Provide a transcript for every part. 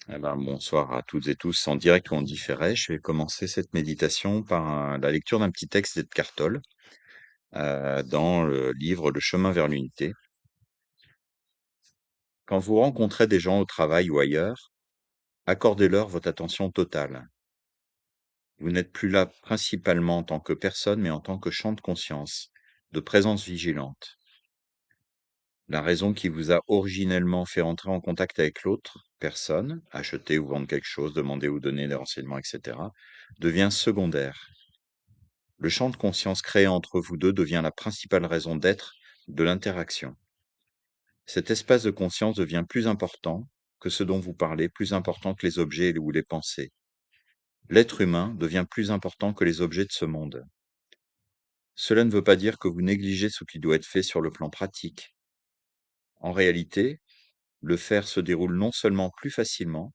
Bonsoir à toutes et tous, en direct ou en différé. Je vais commencer cette méditation par la lecture d'un petit texte d'Edgar Tolle dans le livre Le chemin vers l'unité. Quand vous rencontrez des gens au travail ou ailleurs, accordez-leur votre attention totale. Vous n'êtes plus là principalement en tant que personne, mais en tant que champ de conscience, de présence vigilante. La raison qui vous a originellement fait entrer en contact avec l'autre personne, acheter ou vendre quelque chose, demander ou donner des renseignements, etc., devient secondaire. Le champ de conscience créé entre vous deux devient la principale raison d'être de l'interaction. Cet espace de conscience devient plus important que ce dont vous parlez, plus important que les objets ou les pensées. L'être humain devient plus important que les objets de ce monde. Cela ne veut pas dire que vous négligez ce qui doit être fait sur le plan pratique. En réalité, le faire se déroule non seulement plus facilement,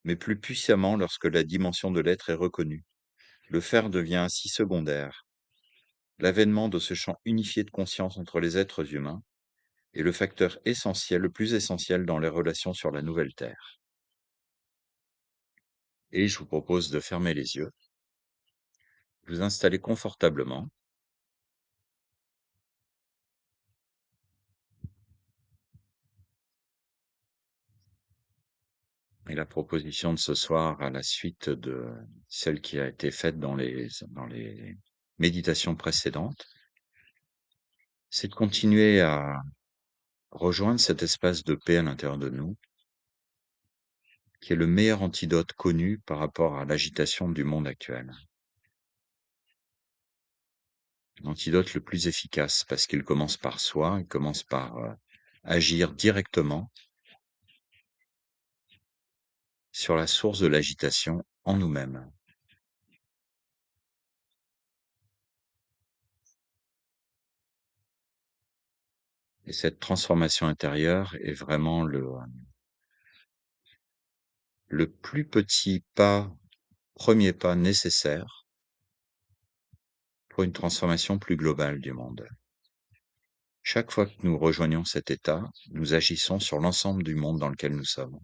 mais plus puissamment lorsque la dimension de l'être est reconnue. Le faire devient ainsi secondaire. L'avènement de ce champ unifié de conscience entre les êtres humains est le facteur essentiel, le plus essentiel dans les relations sur la nouvelle Terre. Et je vous propose de fermer les yeux, vous installer confortablement. Et la proposition de ce soir, à la suite de celle qui a été faite dans les méditations précédentes, c'est de continuer à rejoindre cet espace de paix à l'intérieur de nous, qui est le meilleur antidote connu par rapport à l'agitation du monde actuel. L'antidote le plus efficace, parce qu'il commence par soi, il commence par agir directement sur la source de l'agitation en nous-mêmes. Et cette transformation intérieure est vraiment le plus petit pas, premier pas nécessaire pour une transformation plus globale du monde. Chaque fois que nous rejoignons cet état, nous agissons sur l'ensemble du monde dans lequel nous sommes.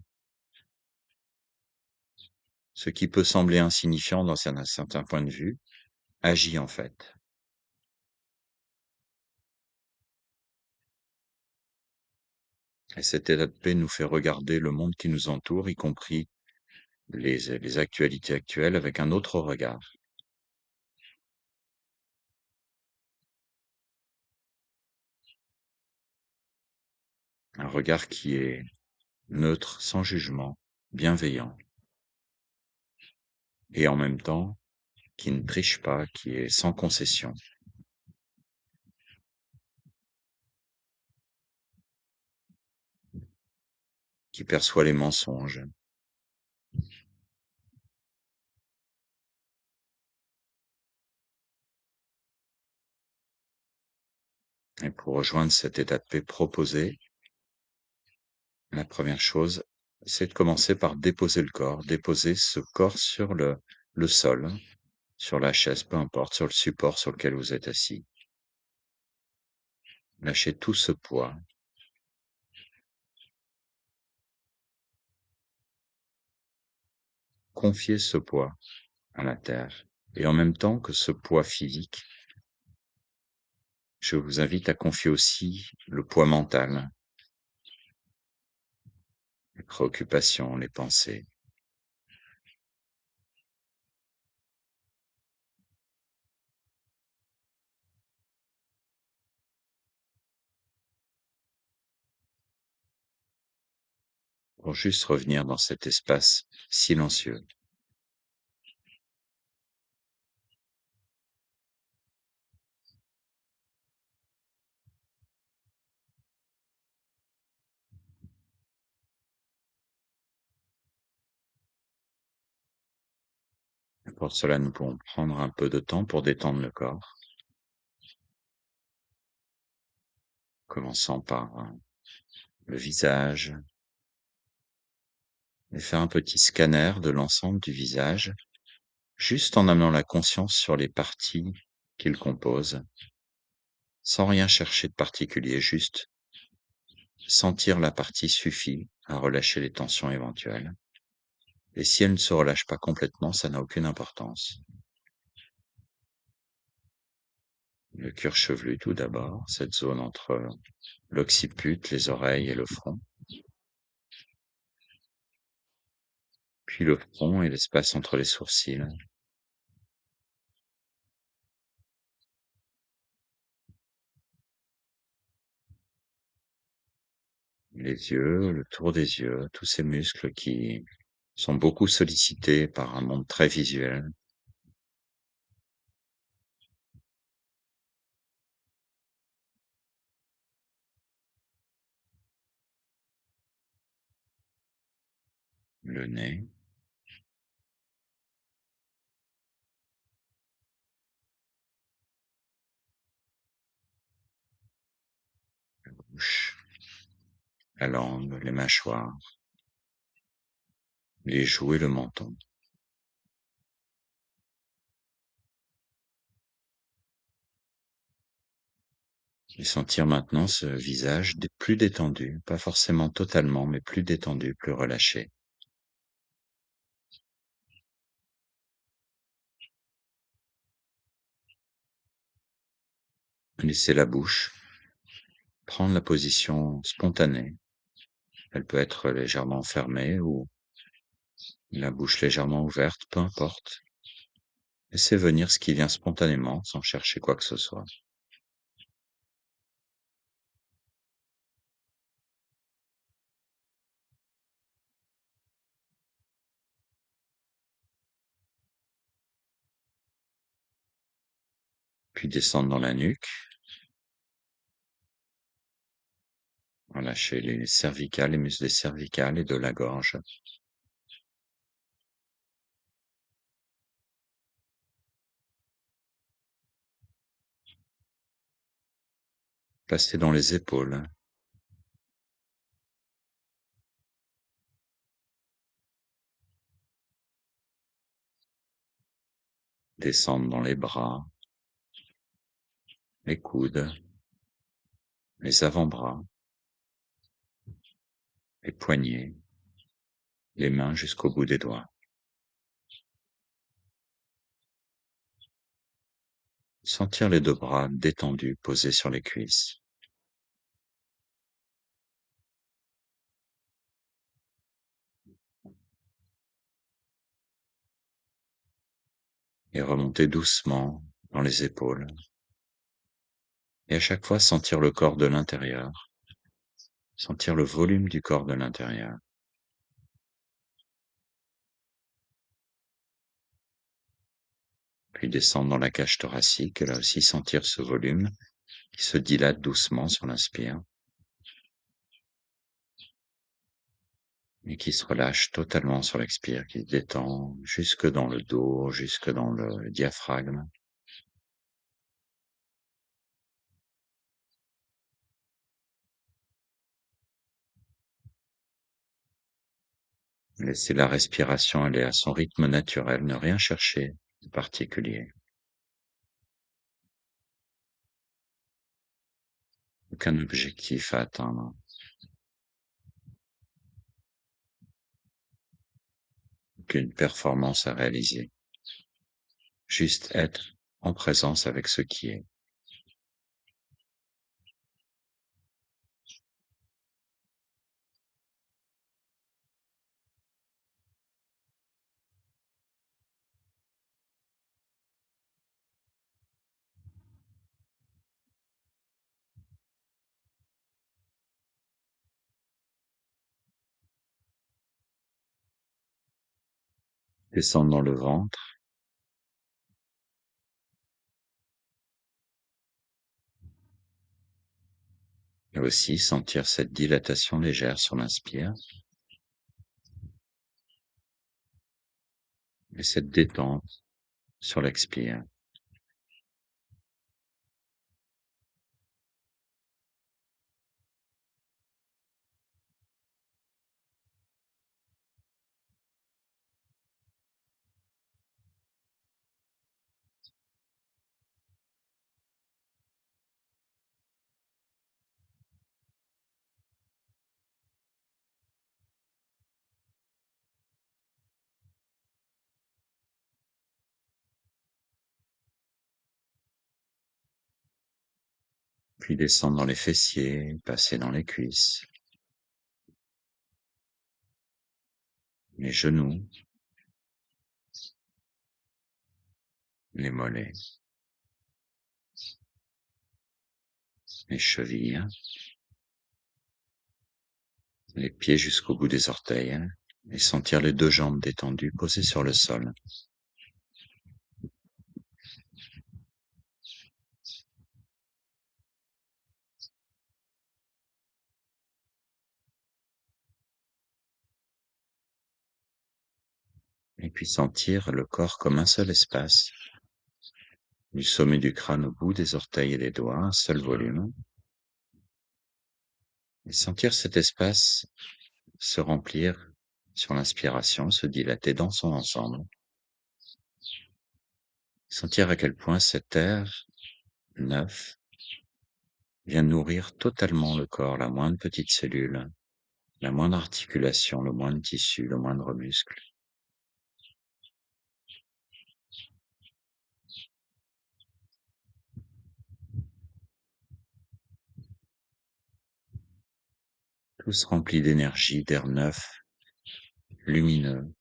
Ce qui peut sembler insignifiant dans un certain point de vue, agit en fait. Et cet état de paix nous fait regarder le monde qui nous entoure, y compris les actualités actuelles, avec un autre regard. Un regard qui est neutre, sans jugement, bienveillant, et en même temps, qui ne triche pas, qui est sans concession. Qui perçoit les mensonges. Et pour rejoindre cet état de paix proposé, la première chose, c'est de commencer par déposer le corps, déposer ce corps sur le sol, sur la chaise, peu importe, sur le support sur lequel vous êtes assis. Lâchez tout ce poids. Confiez ce poids à la terre. Et en même temps que ce poids physique, je vous invite à confier aussi le poids mental, les préoccupations, les pensées. Pour juste revenir dans cet espace silencieux. Pour cela, nous pouvons prendre un peu de temps pour détendre le corps, commençant par le visage, et faire un petit scanner de l'ensemble du visage, juste en amenant la conscience sur les parties qu'il compose, sans rien chercher de particulier, juste sentir la partie suffit à relâcher les tensions éventuelles. Et si elle ne se relâche pas complètement, ça n'a aucune importance. Le cuir chevelu tout d'abord, cette zone entre l'occiput, les oreilles et le front, puis le front et l'espace entre les sourcils, les yeux, le tour des yeux, tous ces muscles qui sont beaucoup sollicités par un monde très visuel, le nez, bouche, la langue, les mâchoires, les joues et le menton. Et sentir maintenant ce visage plus détendu, pas forcément totalement, mais plus détendu, plus relâché. Laissez la bouche prendre la position spontanée. Elle peut être légèrement fermée ou la bouche légèrement ouverte, peu importe. Laissez venir ce qui vient spontanément, sans chercher quoi que ce soit. Puis descendre dans la nuque, relâcher les cervicales, les muscles des cervicales et de la gorge. Passer dans les épaules, descendre dans les bras, les coudes, les avant-bras, les poignets, les mains jusqu'au bout des doigts. Sentir les deux bras détendus posés sur les cuisses. Et remonter doucement dans les épaules. Et à chaque fois, sentir le corps de l'intérieur. Sentir le volume du corps de l'intérieur. Puis descendre dans la cage thoracique, et là aussi sentir ce volume qui se dilate doucement sur l'inspire et qui se relâche totalement sur l'expire, qui se détend jusque dans le dos, jusque dans le diaphragme. Laisser la respiration aller à son rythme naturel, ne rien chercher de particulier. Aucun objectif à atteindre, aucune performance à réaliser. Juste être en présence avec ce qui est. Descendre dans le ventre, et aussi sentir cette dilatation légère sur l'inspire et cette détente sur l'expire. puis descendre dans les fessiers, passer dans les cuisses, les genoux, les mollets, les chevilles, les pieds jusqu'au bout des orteils, et sentir les deux jambes détendues posées sur le sol. Et puis sentir le corps comme un seul espace, du sommet du crâne au bout des orteils et des doigts, un seul volume, et sentir cet espace se remplir sur l'inspiration, se dilater dans son ensemble, sentir à quel point cet air neuf vient nourrir totalement le corps, la moindre petite cellule, la moindre articulation, le moindre tissu, le moindre muscle. Tous remplis d'énergie, d'air neuf, lumineux.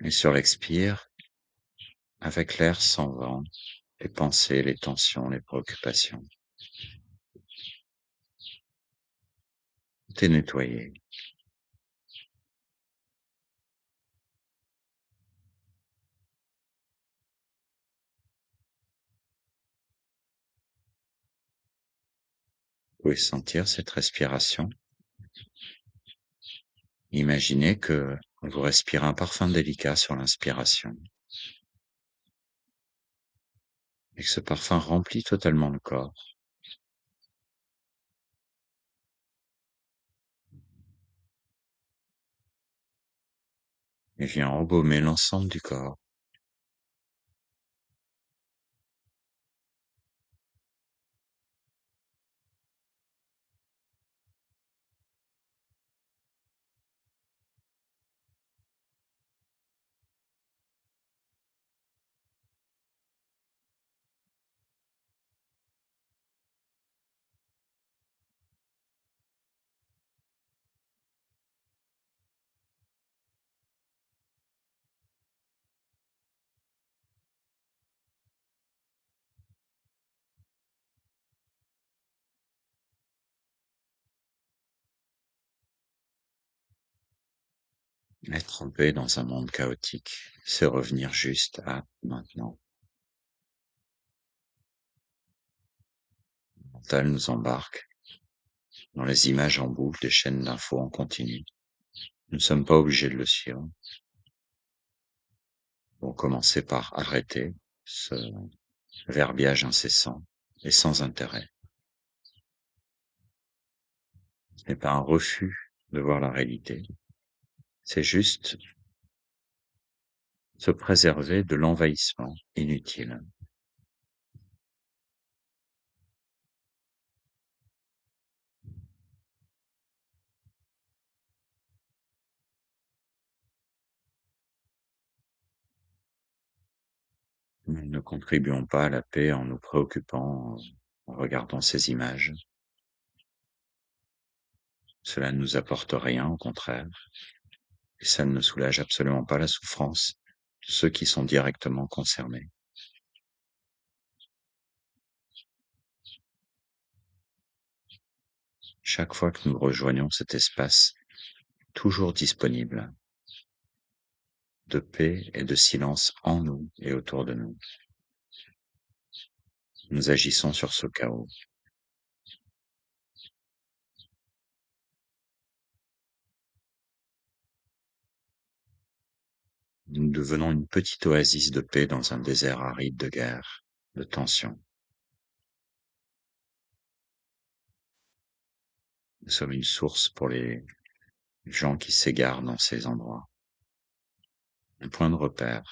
Et sur l'expire, avec l'air s'en vont les pensées, les tensions, les préoccupations. Tout est nettoyé. Vous pouvez sentir cette respiration. Imaginez que vous respirez un parfum délicat sur l'inspiration et que ce parfum remplit totalement le corps et vient embaumer l'ensemble du corps. Être en paix dans un monde chaotique, c'est revenir juste à maintenant. Le mental nous embarque dans les images en boucle des chaînes d'infos en continu. Nous ne sommes pas obligés de le suivre. Pour commencer par arrêter ce verbiage incessant et sans intérêt. Ce n'est pas un refus de voir la réalité, c'est juste se préserver de l'envahissement inutile. Nous ne contribuons pas à la paix en nous préoccupant, en regardant ces images. Cela ne nous apporte rien, au contraire, et ça ne soulage absolument pas la souffrance de ceux qui sont directement concernés. Chaque fois que nous rejoignons cet espace, toujours disponible, de paix et de silence en nous et autour de nous, nous agissons sur ce chaos. Nous devenons une petite oasis de paix dans un désert aride de guerre, de tension. Nous sommes une source pour les gens qui s'égarent dans ces endroits. Un point de repère.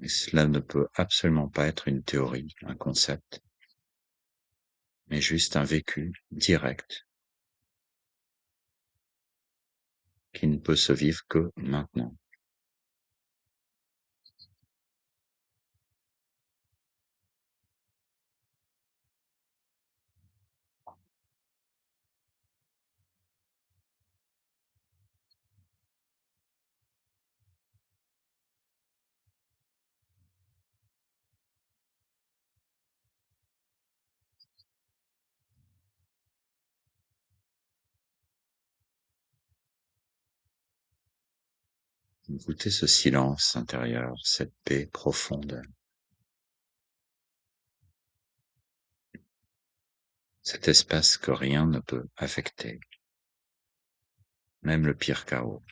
Et cela ne peut absolument pas être une théorie, un concept, mais juste un vécu direct qui ne peut se vivre que maintenant. Écoutez ce silence intérieur, cette paix profonde, cet espace que rien ne peut affecter, même le pire chaos,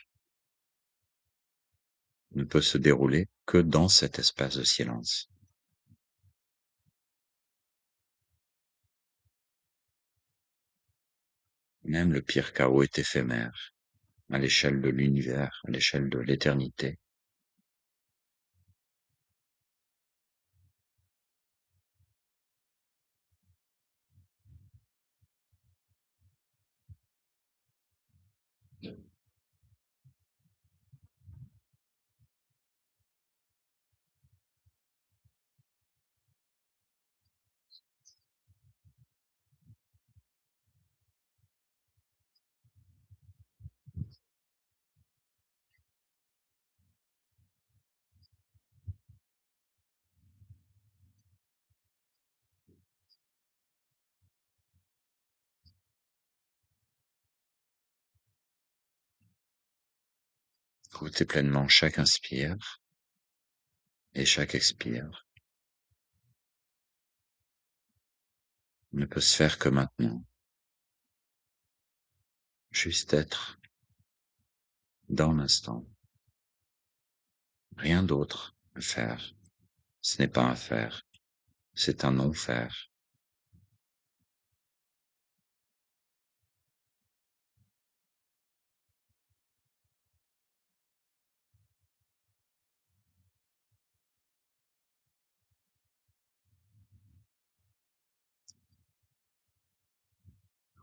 ne peut se dérouler que dans cet espace de silence. Même le pire chaos est éphémère, à l'échelle de l'univers, à l'échelle de l'éternité. Écoutez pleinement chaque inspire et chaque expire ne peut se faire que maintenant. Juste être dans l'instant. Rien d'autre à faire. Ce n'est pas un faire, c'est un non-faire.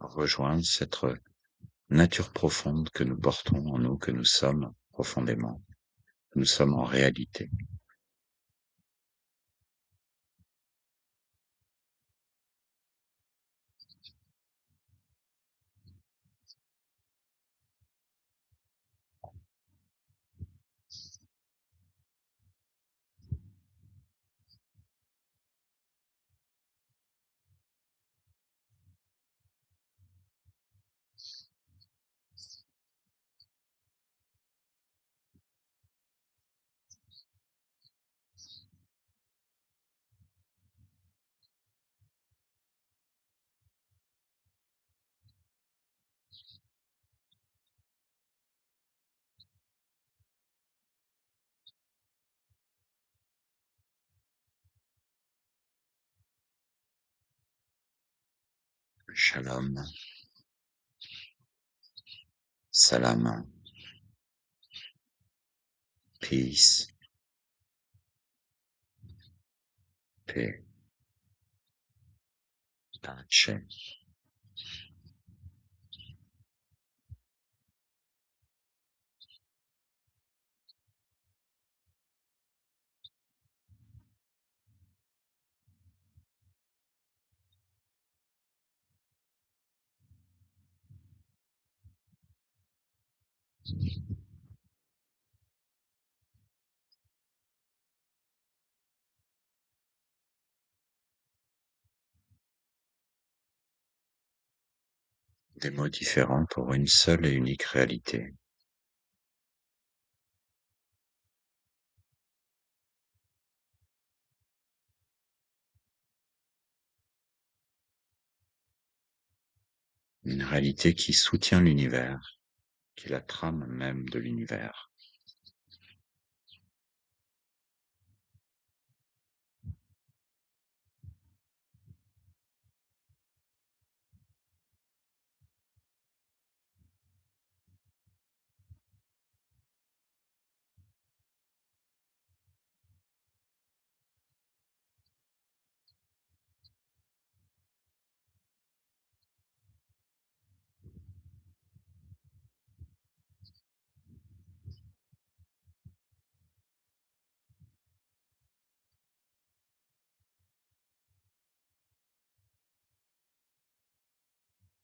Rejoindre cette nature profonde que nous portons en nous, que nous sommes profondément. Nous sommes en réalité. Shalom, salam, peace, paix, pace. Des mots différents pour une seule et unique réalité. Une réalité qui soutient l'univers, qui est la trame même de l'univers.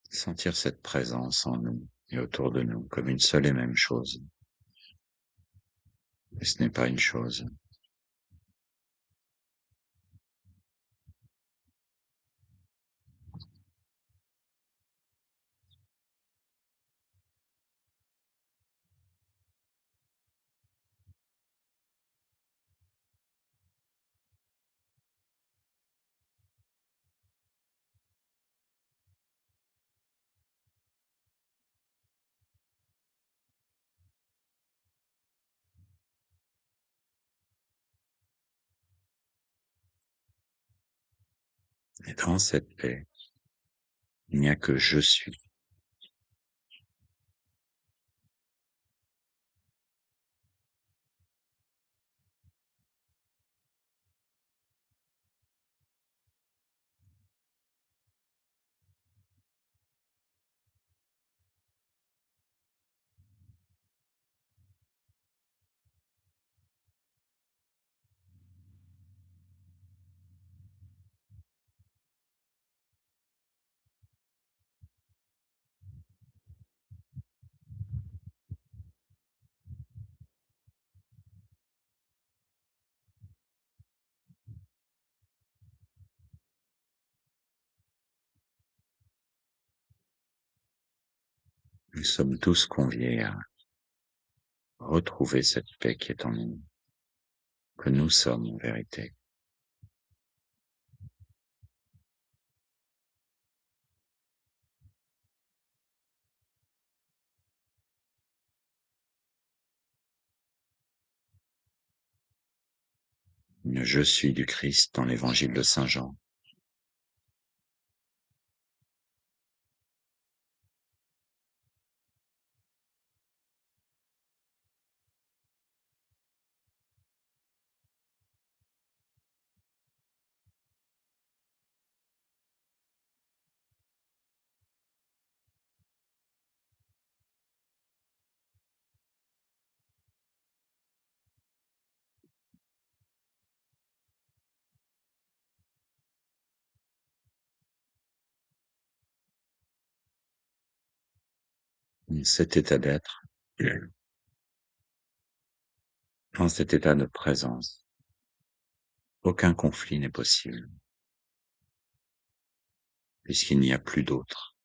Sentir cette présence en nous et autour de nous comme une seule et même chose. Et ce n'est pas une chose. Et dans cette paix, il n'y a que je suis. Nous sommes tous conviés à retrouver cette paix qui est en nous, que nous sommes en vérité. Le je suis du Christ dans l'évangile de Saint Jean. Cet état d'être, dans cet état de présence, aucun conflit n'est possible, puisqu'il n'y a plus d'autre.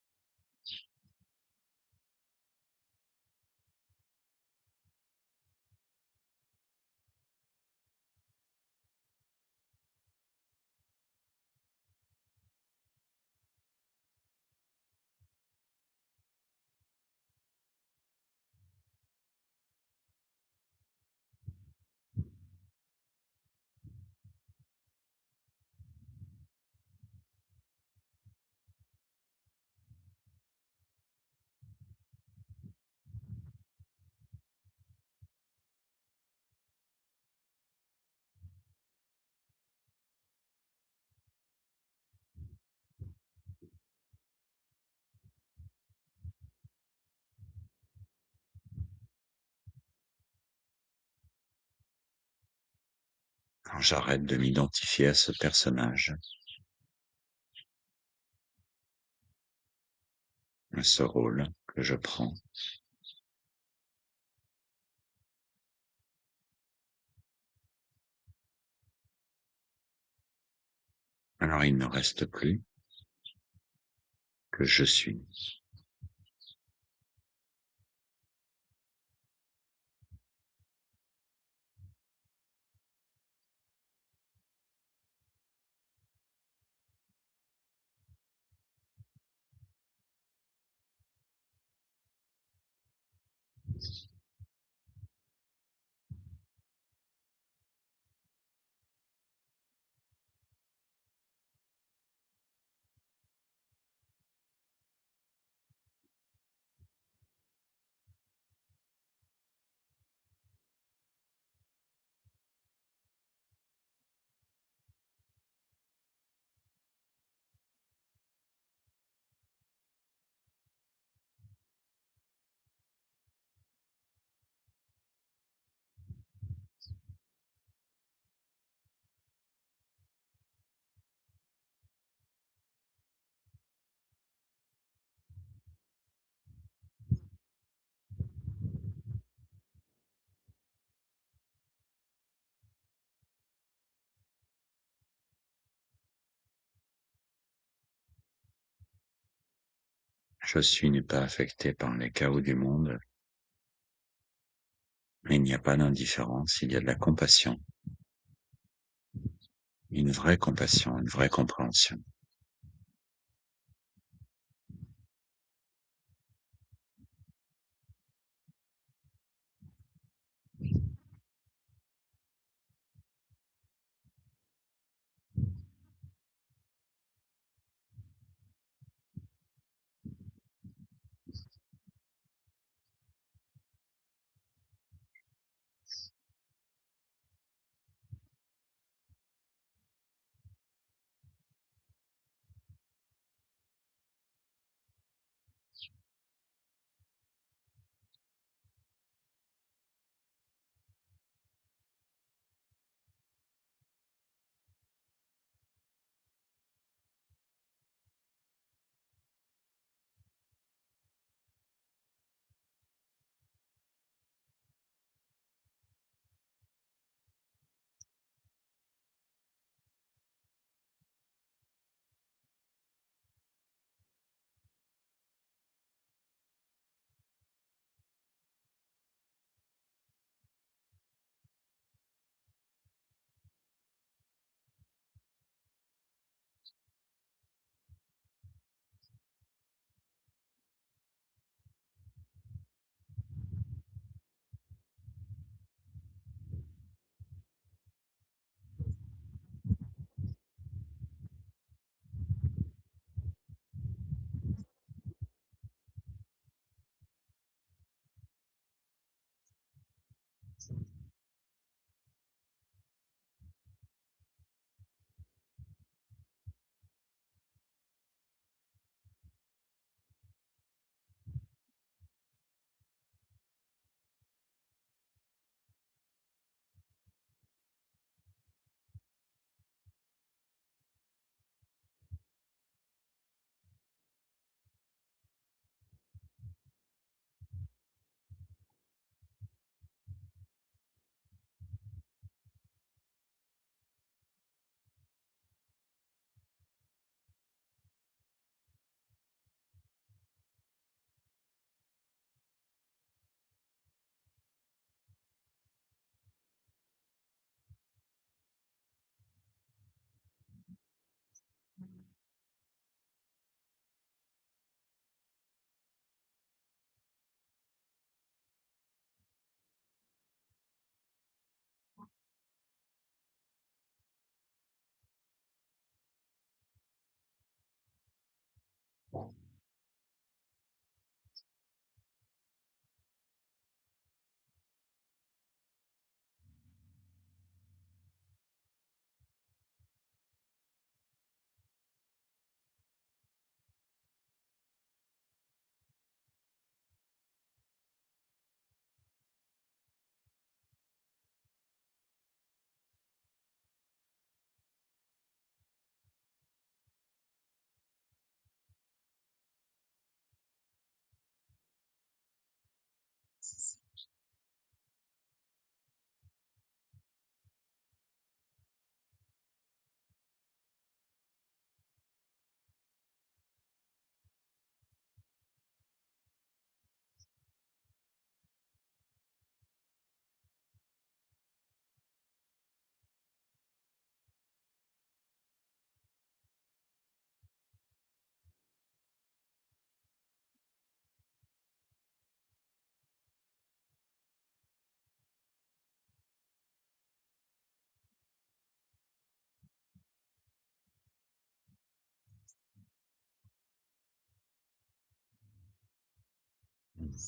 Quand j'arrête de m'identifier à ce personnage, à ce rôle que je prends, alors il ne reste plus que je suis. Je suis n'est pas affecté par les chaos du monde, mais il n'y a pas d'indifférence, il y a de la compassion, une vraie compassion, une vraie compréhension.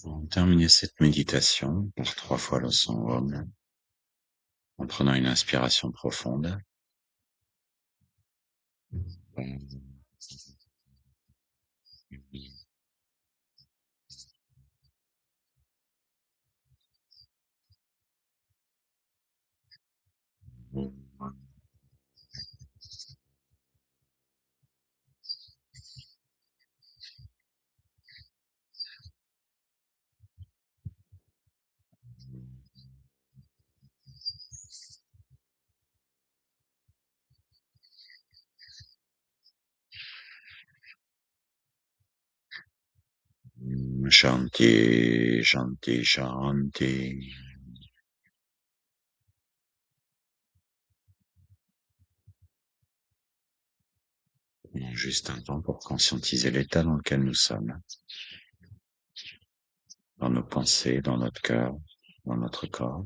Vous terminez cette méditation par 3 fois le son Om, en prenant une inspiration profonde. Shanti, Shanti, Shanti. Prenons juste un temps pour conscientiser l'état dans lequel nous sommes, dans nos pensées, dans notre cœur, dans notre corps.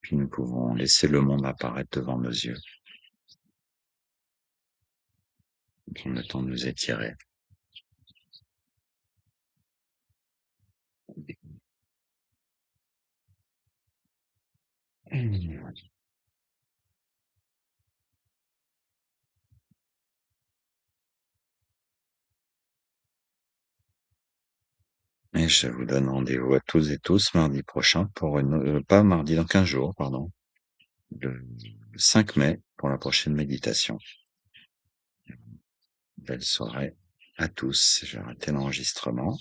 Puis nous pouvons laisser le monde apparaître devant nos yeux, prendre le temps de nous étirer. Et je vous donne rendez-vous à tous et tous mardi prochain pour pas mardi, dans 15 jours, pardon, le 5 mai pour la prochaine méditation. Belle soirée à tous. J'ai arrêté l'enregistrement.